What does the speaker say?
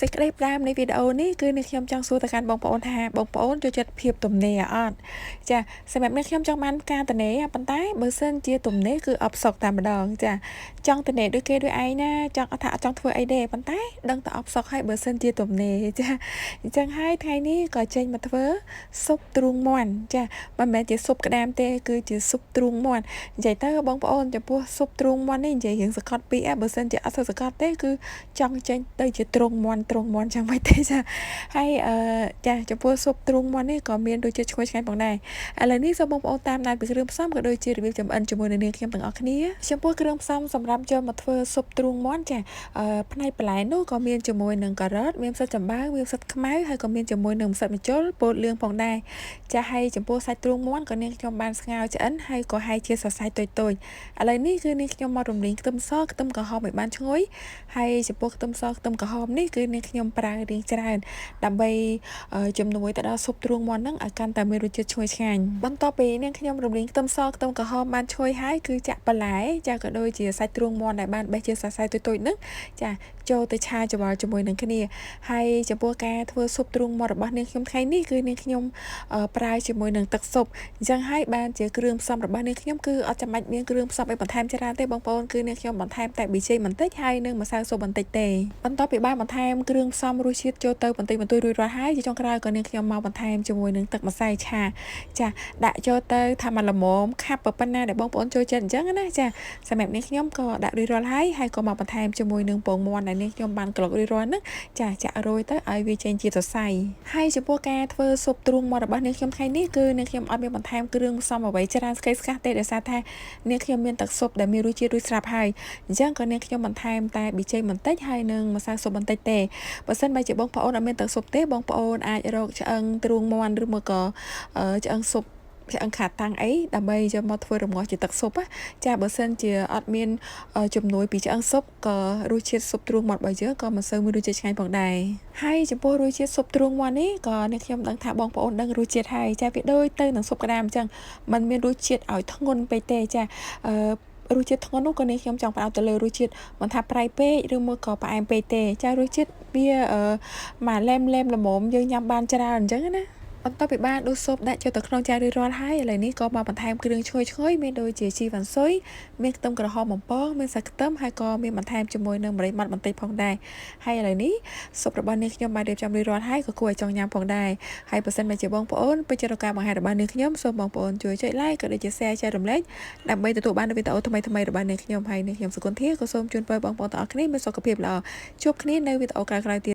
សេចក្តីផ្ដើមនៃវីដេអូនេះគឺអ្នកខ្ញុំចង់សួរទៅកាន់បងប្អូនថាបងប្អូនចូលចិត្តភាពទំនេរអត់ចាសម្រាប់អ្នកខ្ញុំចង់បានការទំនេរប៉ុន្តែបើសិនជាទំនេរគឺអបសុកតែម្ដងចាចង់ទំនេរដូចគេដូចឯងណាចង់អត់ថាអត់ចង់ធ្វើអីទេប៉ុន្តែដឹងតែអបសុកហើយបើសិនជាទំនេរចាអញ្ចឹងហើយថ្ងៃនេះក៏ចេញមកធ្វើស៊ុបទ្រូងមាន់ចាមិនមែនជាស៊ុបក្តាមទេគឺជាស៊ុបទ្រូងមាន់និយាយទៅបងប្អូនចំពោះស៊ុបទ្រូងមាន់នេះនិយាយរឿងសកត់ពីបើសិនជាអត់សូវសកត់ទេគឺចង់ចេញទៅជាទ្រូងមាន់ចឹងមិនទេចាហើយចាចំពោះស៊ុបទ្រូងមាន់នេះក៏មានរសជាតិឈ្ងុយឆ្ងាញ់ផងដែរឥឡូវនេះសូមបងប្អូនតាមដានពីគ្រឿងផ្សំក៏ដូចជារបៀបចម្អិនជាមួយនឹងនាងខ្ញុំទាំងអស់គ្នាចំពោះគ្រឿងផ្សំសម្រាប់យកមកធ្វើស៊ុបទ្រូងមាន់ចាផ្នែកបន្លែនោះក៏មានជាមួយនឹងការ៉ុតមានផ្សិតចំបើងមានផ្សិតខ្មៅហើយក៏មានជាមួយនឹងផ្សិតម្ជុលពោតលឿងផងដែរចាហើយចំពោះសាច់ទ្រូងមាន់ក៏នាងខ្ញុំបានស្ងោរឆ្អិនហើយក៏ហាយជាសរសៃតូចៗឥឡូវនេះគឺនាងខ្ញុំមករំលីងខ្ទឹមសខ្ទឹមក្រហមឲ្យបានឈ្ងុយហើយចំពោះខ្ទឹមសខ្ទឹមក្រហមនេះគឺនាងខ្ញុំប្រើរៀងច្រើនដើម្បីជំនួយទៅដល់ស៊ុបទ្រូងមាន់ហ្នឹងឲ្យកាន់តែមានរសជាតិឈ្ងុយឆ្ងាញ់បន្ទាប់ពីនាងខ្ញុំរំលីងខ្ទឹមសខ្ទឹមក្រហមបានឈ្ងុយហើយគឺចាក់បន្លែចាក៏ដូចជាសាច់ទ្រូងមាន់ដែលបានបេះជាសរសៃតូចៗហ្នឹងចាចូលទៅឆាច្របល់ជាមួយនឹងគ្នាហើយចំពោះការធ្វើស៊ុបទ្រូងមាន់របស់នាងខ្ញុំថ្ងៃនេះគឺនាងខ្ញុំប្រើជាមួយនឹងទឹកស៊ុបអញ្ចឹងហើយបានជាគ្រឿងផ្សំរបស់នាងខ្ញុំគឺអត់ចាំបាច់មានគ្រឿងផ្សំអីបន្ថែមច្រើនទេបងប្អូនគឺនាងខ្ញុំបន្ថែមតែប៊ីចេងបន្តិចហើយនិងម្សៅស៊ុបបន្តិចទេបន្ទាប់ពីបានបន្ថែមគ្រឿងផ្សំរសជាតិចូលទៅបន្តិចបន្តួចរួចរាល់ហើយជាចុងក្រោយក៏នាងខ្ញុំមកបន្ថែមជាមួយនឹងទឹកម្សៅឆាចាដាក់ចូលទៅថាមកល្មមខាប់ប៉ុណ្ណាដែលបងប្អូនចូលចិត្តអញ្ចឹងណាចាសម្រាប់នាងខ្ញុំក៏ដាក់រួចរាល់ហើយក៏មកបន្ថែមជាមួយនឹងពងមាន់ដែលនាងខ្ញុំបានក្លុករួចរាល់ហ្នឹងចាចាក់រោយទៅឲ្យវាចេញជាសរសៃហើយចំពោះការធ្វើស៊ុបទ្រូងមាន់របស់នាងខ្ញុំថ្ងៃនេះគឺនាងខ្ញុំអត់មានបន្ថែមគ្រឿងផ្សំអ្វីច្រើនស្កេស្កាស់ទេដោយសារថានាងខ្ញុំមានទឹកស៊ុបដែលមានរសជាតិរួចស្រាប់ហើយអញ្ចឹងក៏នាងខ្ញុំបន្ថែមតែប៊ីចេងបន្តិចហើយនិងម្សៅស៊ុបបន្តិចទេបើសិនបើជាបងប្អូនអត់មានទឹកស៊ុបទេបងប្អូនអាចរកឆ្អឹងទ្រូងមាន់ឬមកក៏ឆ្អឹងស៊ុបឆ្អឹងខាតាំងអីដើម្បីយកមកធ្វើរងាស់ជាទឹកស៊ុបចាបើសិនជាអត់មានជំនួយពីឆ្អឹងស៊ុបក៏រសជាតិស៊ុបទ្រូងមាន់របស់យើងក៏មិនសូវមានរសជាតិឆ្ងាញ់ផងដែរហើយចំពោះរសជាតិស៊ុបទ្រូងមាន់នេះក៏អ្នកខ្ញុំដឹងថាបងប្អូនដឹងរសជាតិហើយចាវាដូចទៅនឹងស៊ុបក្តាមអញ្ចឹងมันមានរសជាតិឲ្យធ្ងន់ពេកទេចារសជាតិធ្ងន់នោះក៏នេះខ្ញុំចង់ផ្ដោតទៅលើរសជាតិមិនថាប្រៃពេកឬមួយក៏ផ្អែមពេកទេចារសជាតិវាមកឡែមល្មមយើងញ៉ាំបានច្រើនអញ្ចឹងណាបន្ទាប់ពីបានដួសស៊ុបដាក់ចូលទៅក្នុងចានរួចរាល់ហើយឥឡូវនេះក៏មកបន្ថែមគ្រឿងឈ្ងុយមានដូចជាជីវ៉ាន់ស៊ុយមានខ្ទឹមក្រហមបំពងមានសាច់ខ្ទឹមហើយក៏មានបន្ថែមជាមួយនឹងម្រេចម៉ដ្ឋបន្តិចផងដែរហើយឥឡូវនេះស៊ុបរបស់នាងខ្ញុំបានរៀបចំរួចរាល់ហើយក៏គួរឲ្យចង់ញ៉ាំផងដែរហើយបើសិនមកជាបងប្អូនពេញចិត្តការបង្ហាញរបស់នាងខ្ញុំសូមបងប្អូនជួយចុច like ក៏ដូចជា share ចែករំលែកដើម្បីទទួលបានវីដេអូថ្មីៗរបស់នាងខ្ញុំហើយនាងខ្ញុំសុគន្ធាក៏សូមជូនពរបងប្អូនទាំងអស់គ្នាមានសុខភាពល្អជួបគ្នានៅវីដេអូក្រោយៗទៀត